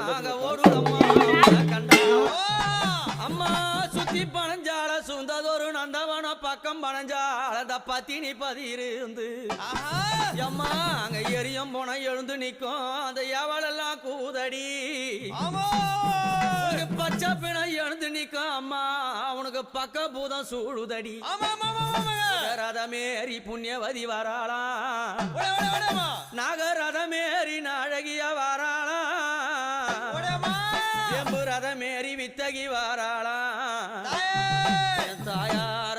அங்க ஓடுதம்மா கண்டா அம்மா சுத்தி பணஞ்சால சுந்ததொரு நந்தவன பக்கம் பணஞ்சால பத்தினி பதியிருந்து அம்மா அங்க எரியும் போன எழுந்து நிக்கும் அந்த எவளெல்லாம் கூதடி பச்சை பிணை எழுந்து நிக்கும் அம்மா அவனுக்கு பக்க பூதம் சூழுதடி ரதமேரி புண்ணியவதி வராளா நாகரதமேரி நாழகிய வராளா எம்பு ரதமேரி வித்தகி வராளா தாயார